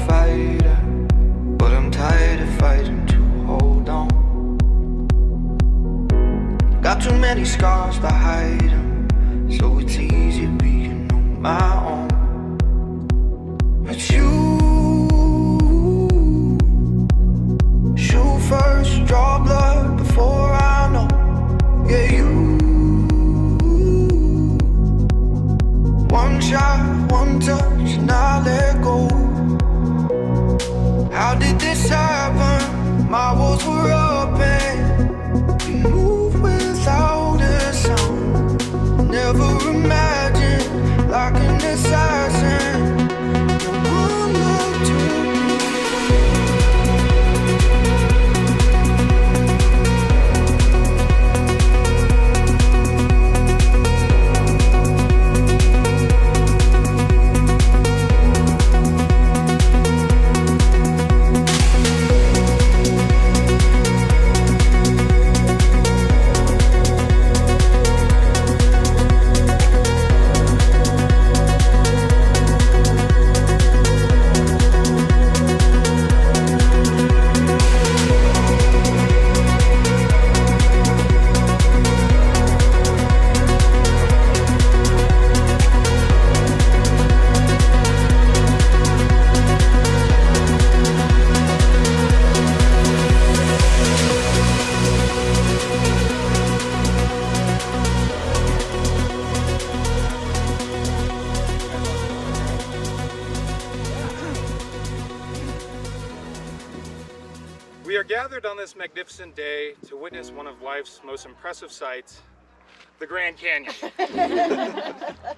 fighter, but I'm tired of fighting to hold on. Got too many scars to hide them, so it's easy being on my own. But you shoot first, draw blood before I know. Yeah, you. One shot, one touch, and I let go. How did this happen? My walls were up and you moved without a sound. Never imagined like an assassin. No one looked to me. We are gathered on this magnificent day to witness one of life's most impressive sights, the Grand Canyon.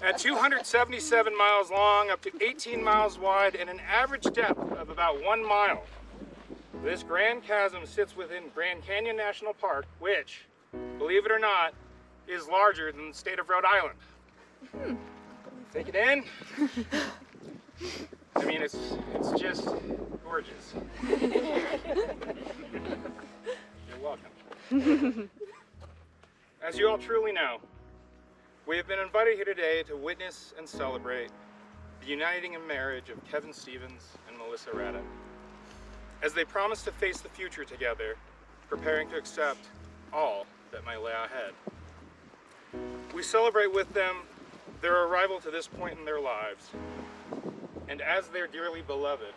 At 277 miles long, up to 18 miles wide, and an average depth of about 1 mile, this Grand Chasm sits within Grand Canyon National Park, which, believe it or not, is larger than the state of Rhode Island. Take it in. I mean, it's just gorgeous. You're welcome. As you all truly know, we have been invited here today to witness and celebrate the uniting in marriage of Kevin Stevens and Melissa Rada, as they promise to face the future together, preparing to accept all that might lay ahead. We celebrate with them their arrival to this point in their lives, and as their dearly beloved,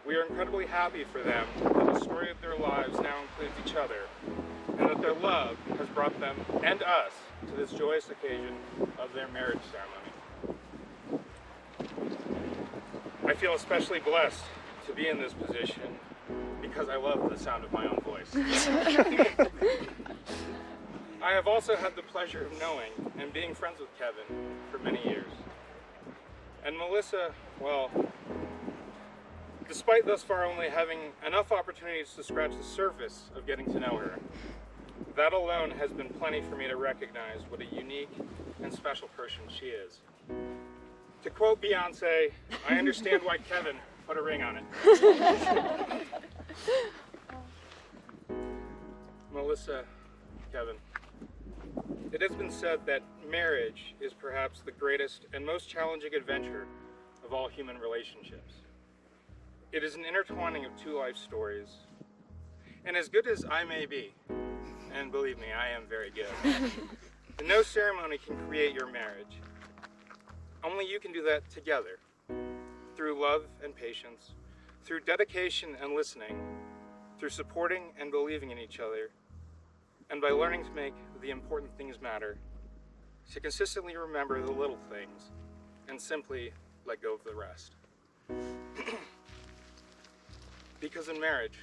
we are incredibly happy for them that the story of their lives now includes each other, and that their love has brought them and us to this joyous occasion of their marriage ceremony. I feel especially blessed to be in this position because I love the sound of my own voice. I have also had the pleasure of knowing and being friends with Kevin for many years. And Melissa, well, despite thus far only having enough opportunities to scratch the surface of getting to know her, that alone has been plenty for me to recognize what a unique and special person she is. To quote Beyonce, I understand why Kevin put a ring on it. Melissa, Kevin, it has been said that marriage is perhaps the greatest and most challenging adventure of all human relationships. It is an intertwining of two life stories. And as good as I may be, and believe me, I am very good, no ceremony can create your marriage. Only you can do that together, through love and patience, through dedication and listening, through supporting and believing in each other, and by learning to make the important things matter, to consistently remember the little things, and simply let go of the rest. Because in marriage,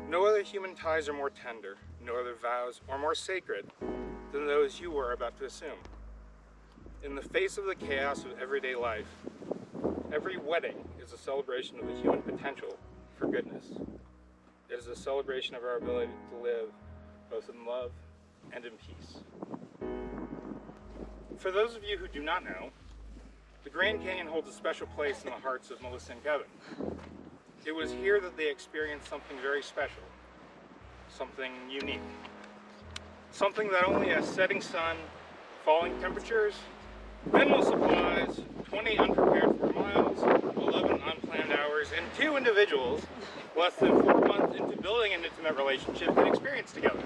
no other human ties are more tender, no other vows are more sacred than those you are about to assume. In the face of the chaos of everyday life, every wedding is a celebration of the human potential for goodness. It is a celebration of our ability to live both in love and in peace. For those of you who do not know, the Grand Canyon holds a special place in the hearts of Melissa and Kevin. It was here that they experienced something very special, something unique, something that only a setting sun, falling temperatures, minimal supplies, 20 unprepared for miles, 11 unplanned hours, two individuals less than 4 months into building an intimate relationship can experience together.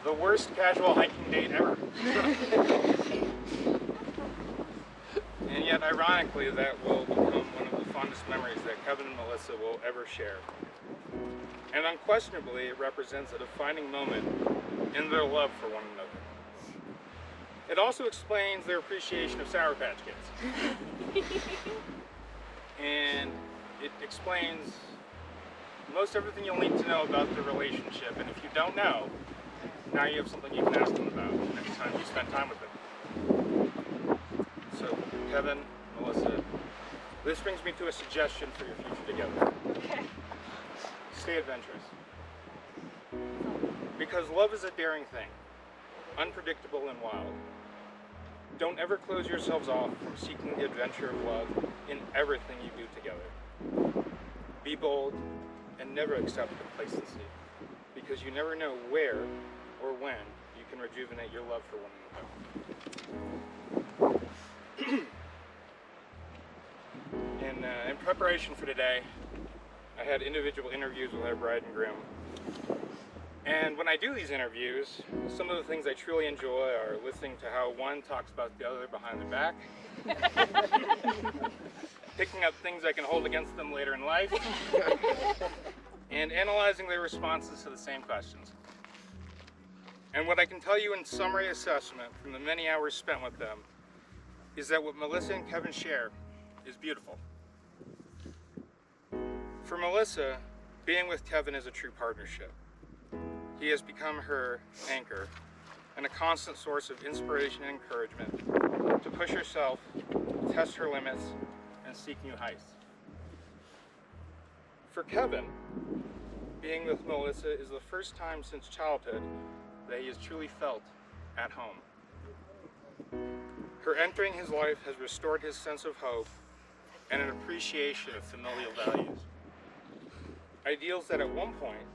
The worst casual hiking date ever. And yet, ironically, that will become one of the fondest memories that Kevin and Melissa will ever share. And unquestionably, it represents a defining moment in their love for one another. It also explains their appreciation of Sour Patch Kids. And it explains most everything you'll need to know about the relationship. And if you don't know, now you have something you can ask them about next time you spend time with them. So, Kevin, Melissa, this brings me to a suggestion for your future together. Okay. Stay adventurous. Because love is a daring thing, unpredictable and wild. Don't ever close yourselves off from seeking the adventure of love in everything you do together. Be bold and never accept complacency, because you never know where or when you can rejuvenate your love for one another. In preparation for today, I had individual interviews with our bride and groom. And when I do these interviews, some of the things I truly enjoy are listening to how one talks about the other behind their back, picking up things I can hold against them later in life, and analyzing their responses to the same questions. And what I can tell you in summary assessment from the many hours spent with them is that what Melissa and Kevin share is beautiful. For Melissa, being with Kevin is a true partnership. He has become her anchor and a constant source of inspiration and encouragement to push herself, test her limits, and seek new heights. For Kevin, being with Melissa is the first time since childhood that he has truly felt at home. Her entering his life has restored his sense of hope and an appreciation of familial values. Ideals that at one point,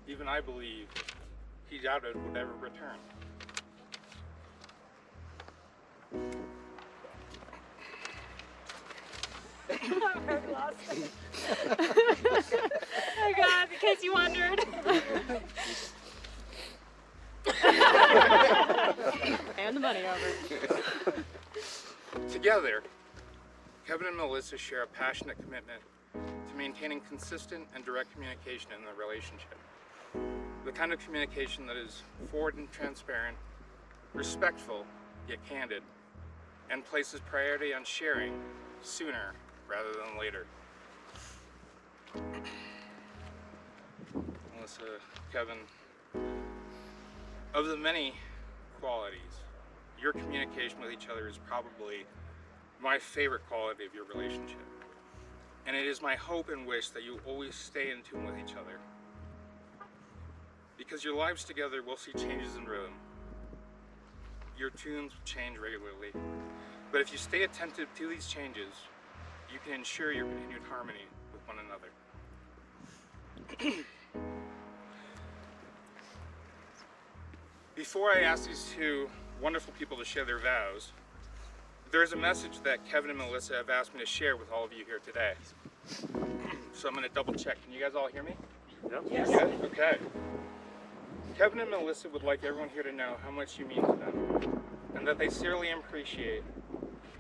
even I believe, he doubted would ever return. I'm very lost. Oh God, in case you wondered. And the money over. Together, Kevin and Melissa share a passionate commitment to maintaining consistent and direct communication in their relationship. The kind of communication that is forward and transparent, respectful yet candid, and places priority on sharing sooner rather than later. Melissa, Kevin, of the many qualities, your communication with each other is probably my favorite quality of your relationship. And it is my hope and wish that you always stay in tune with each other. Because your lives together will see changes in rhythm. Your tunes change regularly. But if you stay attentive to these changes, you can ensure your continued harmony with one another. Before I ask these two wonderful people to share their vows, there's a message that Kevin and Melissa have asked me to share with all of you here today. So I'm going to double check. Can you guys all hear me? Yep. Yes. Good? Okay. Kevin and Melissa would like everyone here to know how much you mean to them, and that they sincerely appreciate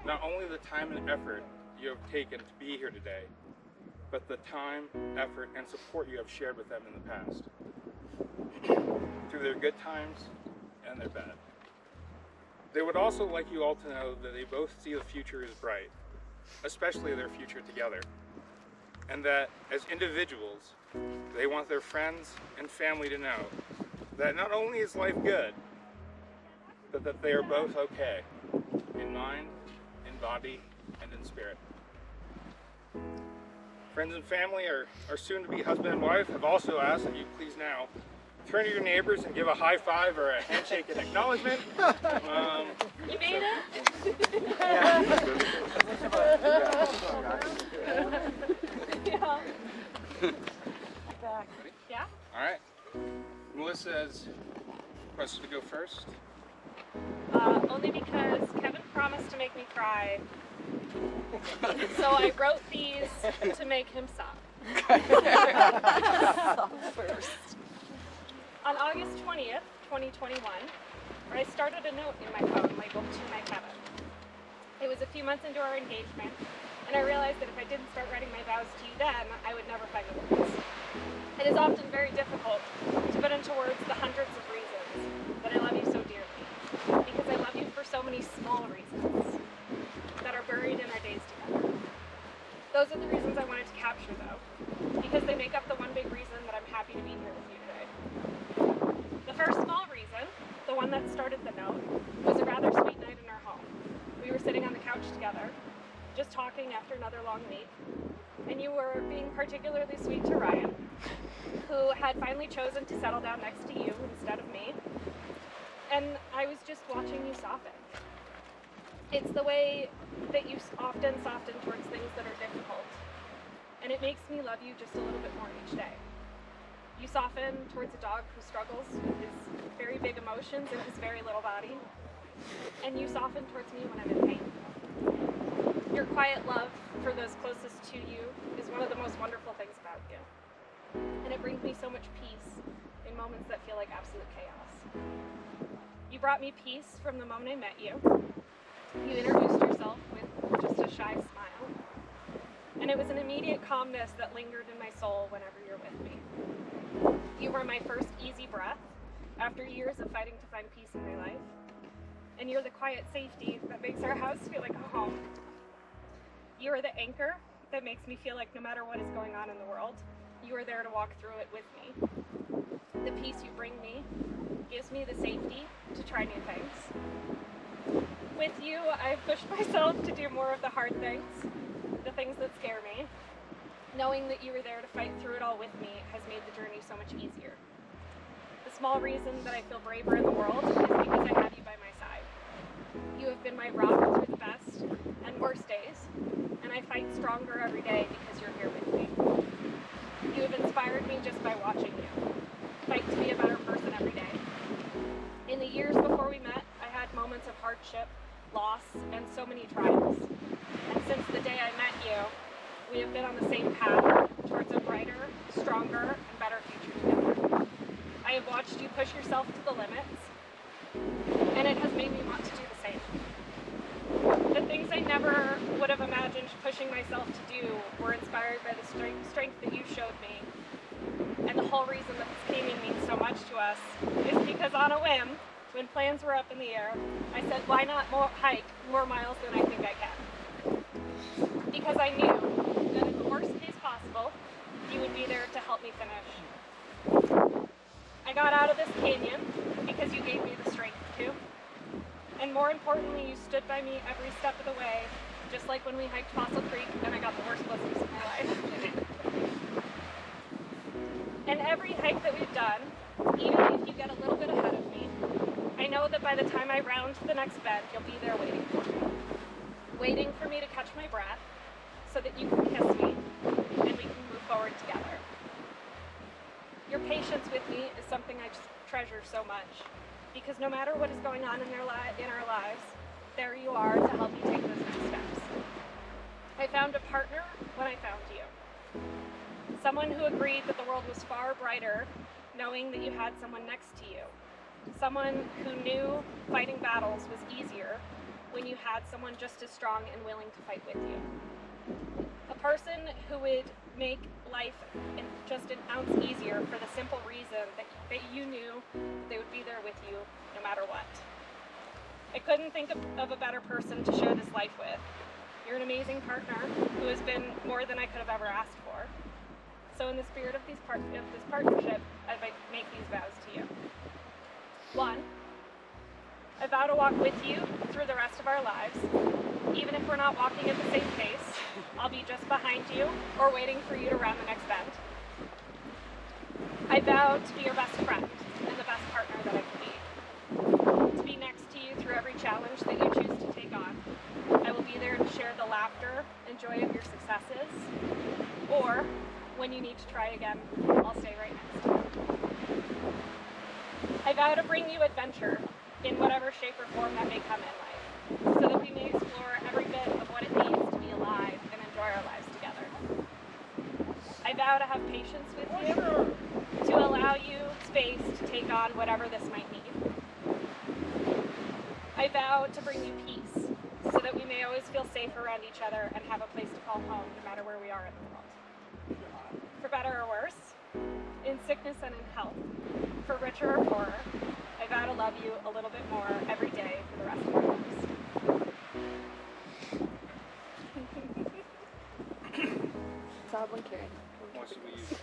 not only the time and effort you have taken to be here today, but the time, effort, and support you have shared with them in the past, through their good times and their bad. They would also like you all to know that they both see the future as bright, especially their future together, and that as individuals, they want their friends and family to know that not only is life good, but that they are both okay, in mind, in body, and in spirit. Friends and family are soon to be husband and wife have also asked that you please now turn to your neighbors and give a high five or a handshake in acknowledgement. You made it? Yeah. Back. Yeah? All right. Melissa has requested to go first. Only because Kevin promised to make me cry. So I wrote these to make him sob. On August 20th, 2021, I started a note in my phone labeled "To my Kevin." It was a few months into our engagement, and I realized that if I didn't start writing my vows to you then, I would never find the words. It is often very difficult to put into words the hundreds of reasons that I love you so dearly, because I love you for so many small reasons that are buried in our days together. Those are the reasons I wanted to capture, though, because they make up the one big reason that I'm happy to be here with you today. The first small reason, the one that started the note, was a rather sweet night in our home. We were sitting on the couch together, just talking after another long week, and you were being particularly sweet to Ryan, who had finally chosen to settle down next to you instead of me, and I was just watching you soften. It's the way that you often soften towards things that are difficult, and it makes me love you just a little bit more each day. You soften towards a dog who struggles with his very big emotions in his very little body, and you soften towards me when I'm in pain. Your quiet love for those closest to you is one of the most wonderful things about you, and it brings me so much peace in moments that feel like absolute chaos. You brought me peace from the moment I met you. You introduced yourself with just a shy smile, and it was an immediate calmness that lingered in my soul whenever you're with me. You were my first easy breath after years of fighting to find peace in my life, and you're the quiet safety that makes our house feel like a home. You are the anchor that makes me feel like no matter what is going on in the world, you are there to walk through it with me. The peace you bring me gives me the safety to try new things. With you, I've pushed myself to do more of the hard things, the things that scare me. Knowing that you were there to fight through it all with me has made the journey so much easier. The small reason that I feel braver in the world is because I have you by my side. You have been my rock through the best and worst days, and I fight stronger every day because you're here with me. You have inspired me just by watching you fight to be a better person every day. In the years before we met, I had moments of hardship, loss, and so many trials. And since the day I met you, we have been on the same path towards a brighter, stronger, and better future together. I have watched you push yourself to the limits, and it has made me want to do the same. The things I never would have imagined pushing myself to do were inspired by the strength that you showed me. And the whole reason that this gaming means so much to us is because on a whim, when plans were up in the air, I said, why not hike more miles than I think I can? Because I knew that in the worst case possible, you would be there to help me finish. I got out of this canyon because you gave me the strength to. And more importantly, you stood by me every step of the way, just like when we hiked Fossil Creek and I got the worst blisters of my life. And every hike that we've done, even if you get a little bit ahead of me, I know that by the time I round the next bend, you'll be there waiting for me. Waiting for me to catch my breath so that you can kiss me and we can move forward together. Your patience with me is something I just treasure so much, because no matter what is going on in our lives, there you are to help you take those next steps. I found a partner when I found you. Someone who agreed that the world was far brighter knowing that you had someone next to you. Someone who knew fighting battles was easier when you had someone just as strong and willing to fight with you. A person who would make life just an ounce easier for the simple reason that you knew they would be there with you no matter what. I couldn't think of a better person to share this life with. You're an amazing partner who has been more than I could have ever asked for. So in the spirit of this partnership, I make these vows to you. 1, I vow to walk with you through the rest of our lives. Even if we're not walking at the same pace, I'll be just behind you or waiting for you to round the next bend. I vow to be your best friend and the best partner that I can be. To be next to you through every challenge that you choose to take on. I will be there to share the laughter and joy of your successes. Or, when you need to try again, I'll stay right next to you. I vow to bring you adventure in whatever shape or form that may come in life, so that we may explore vow to have patience with you, to allow you space to take on whatever this might need. I vow to bring you peace, so that we may always feel safe around each other and have a place to call home no matter where we are in the world. For better or worse, in sickness and in health, for richer or poorer, I vow to love you a little bit more every day for the rest of our lives. Sob when Karen. Once we use this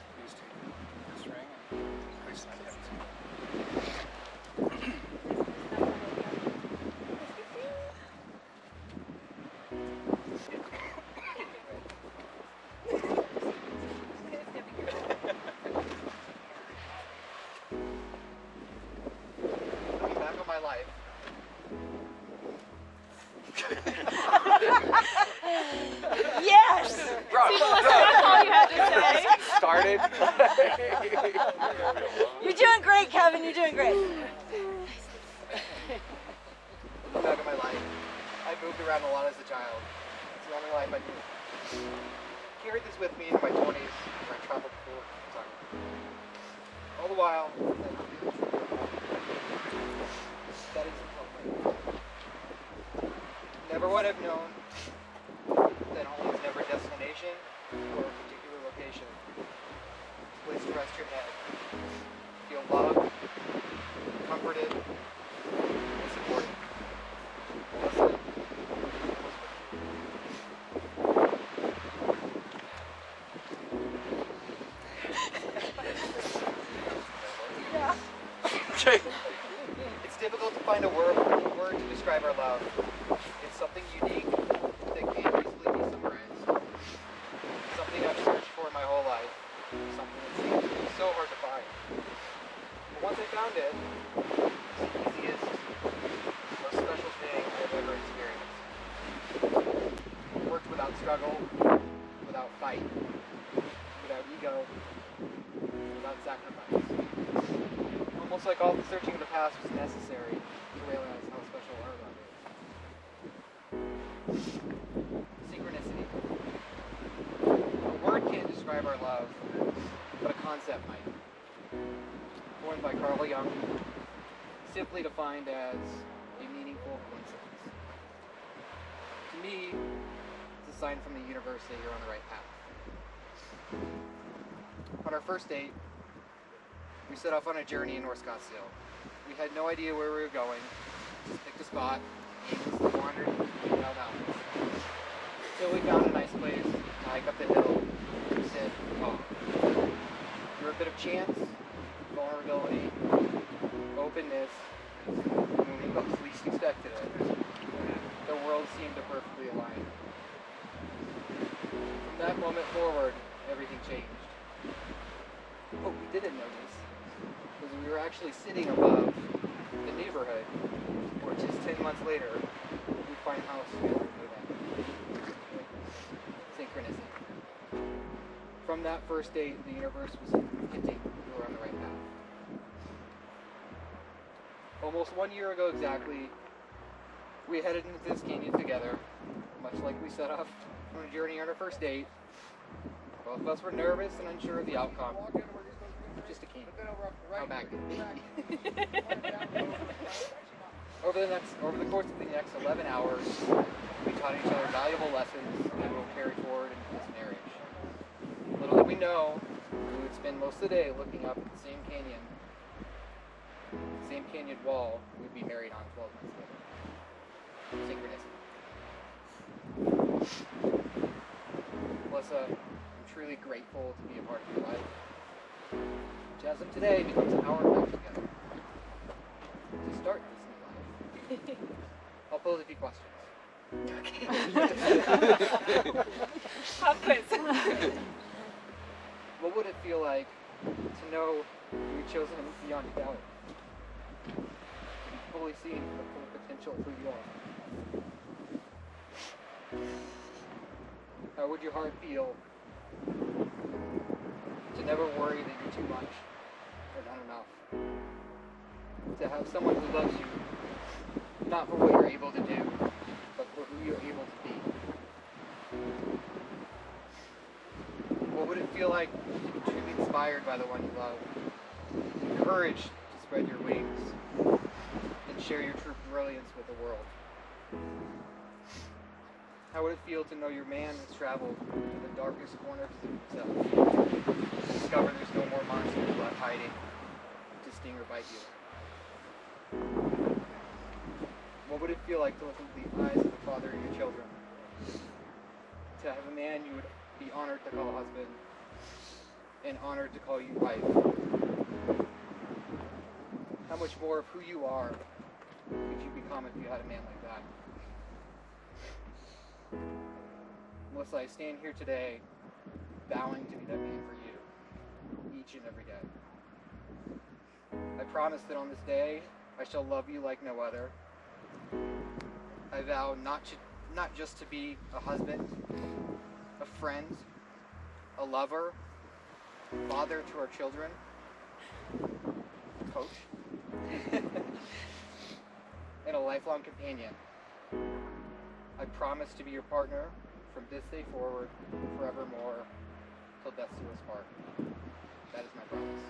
ring and place it on the Looking back on my life, Yes! That's all you had to say. started. You're doing great, Kevin. You're doing great. Looking back on my life, I moved around a lot as a child. It's the only life I knew. Carried this with me into my 20s, where I traveled for time. All the while, studies and homework. Never would have known that home is never a destination or a particular location. Place to rest your head. Feel loved, comforted, and supported. Melissa It's difficult to find a word to describe our love. It's something unique that can't easily be summarized. Something I've searched for my whole life. Something that seems to be so hard to find. But once I found it, it's the easiest, most special thing I've ever experienced. It worked without struggle, without fight, without ego, without sacrifice. Almost like all the searching of the past was necessary to realize how special our love is. Synchronicity. A word can't describe our love, but a concept might. Coined by Carl Jung, simply defined as a meaningful coincidence. To me, it's a sign from the universe that you're on the right path. On our first date, we set off on a journey in North Scottsdale. We had no idea where we were going. Just picked a spot, aimlessly wandered through the mountains. Until we found a nice place to hike up the hill, sit, talk. Through a bit of chance, vulnerability, openness, when we both least expected it, the world seemed to perfectly align. From that moment forward, everything changed. What we didn't notice was we were actually sitting above the neighborhood, where just 10 months later, we'd find a house together and move in. Synchronicity. From that first date, the universe was hinting we were on the right path. Almost 1 year ago exactly, we headed into this canyon together, much like we set off on a journey on our first date. Both of us were nervous and unsure of the outcome. Just a canyon. How bad could it be? Over the course of the next 11 hours, we taught each other valuable lessons that will carry forward into this marriage. Little did we know, we would spend most of the day looking up at the same canyon wall we'd be married on 12 months later. Synchronicity. Melissa, I'm truly grateful to be a part of your life. Jasmine today becomes our life together. To start this new life, I'll pose a few questions. Pop quiz. What would it feel like to know you were chosen beyond a doubt? Fully seeing the full potential of who you are. How would your heart feel to never worry that you're too much or not enough? To have someone who loves you, not for what you're able to do, but for who you're able to be. What would it feel like like truly inspired by the one you love, encouraged to spread your wings, and share your true brilliance with the world. How would it feel to know your man has traveled to the darkest corners of himself, to discover there's no more monsters left hiding to sting or bite you? What would it feel like to look into the eyes of the father of your children? To have a man you would be honored to call husband and honored to call you wife? How much more of who you are could you become if you had a man like that? Melissa, I stand here today vowing to be that man for you each and every day. I promise that on this day I shall love you like no other. I vow not just to be a husband, a friend, a lover, father to our children, coach, and a lifelong companion. I promise to be your partner from this day forward, forevermore, till death do us part. That is my promise.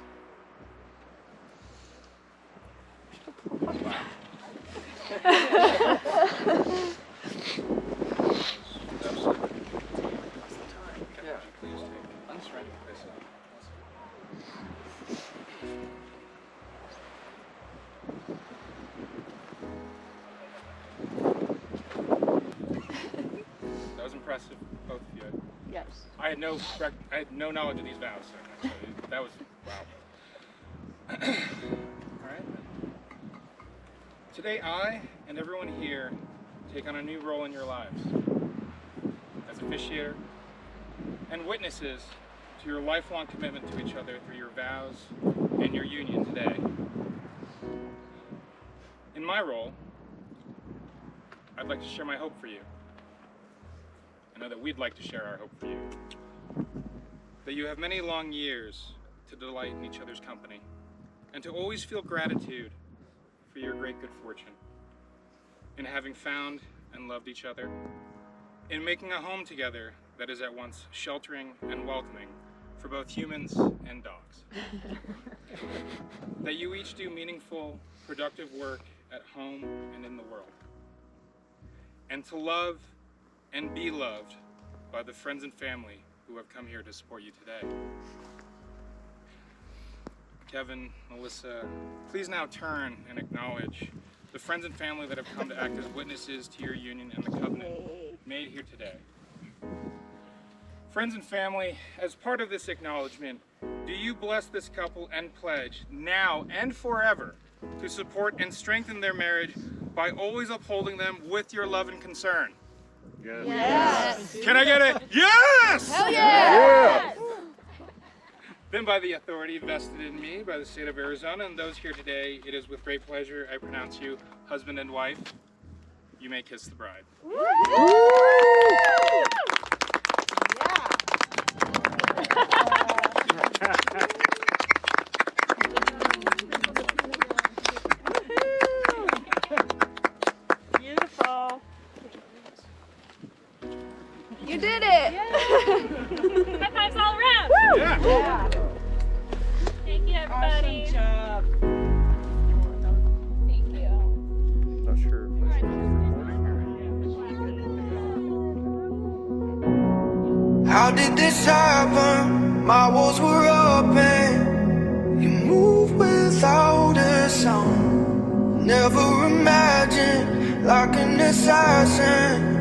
That was impressive, both of you. Yes. I had no knowledge of these vows, so that was wow. All right. Today, I and everyone here take on a new role in your lives as officiator and witnesses to your lifelong commitment to each other through your vows and your union today. In my role, I'd like to share my hope for you. I know that we'd like to share our hope for you. That you have many long years to delight in each other's company and to always feel gratitude for your great good fortune in having found and loved each other, in making a home together that is at once sheltering and welcoming for both humans and dogs. That you each do meaningful, productive work at home and in the world. And to love and be loved by the friends and family who have come here to support you today. Kevin, Melissa, please now turn and acknowledge the friends and family that have come to act as witnesses to your union and the covenant made here today. Friends and family, as part of this acknowledgement, do you bless this couple and pledge now and forever to support and strengthen their marriage by always upholding them with your love and concern? Yes. Can I get it? Yes! Hell yeah! Then by the authority vested in me by the state of Arizona and those here today, it is with great pleasure I pronounce you husband and wife. You may kiss the bride. Beautiful. You did it! High fives all around. Yeah. Thank you, everybody. Awesome job. Thank you. Not sure. How did this happen? My walls were open. You moved without a sound. Never imagined like an assassin.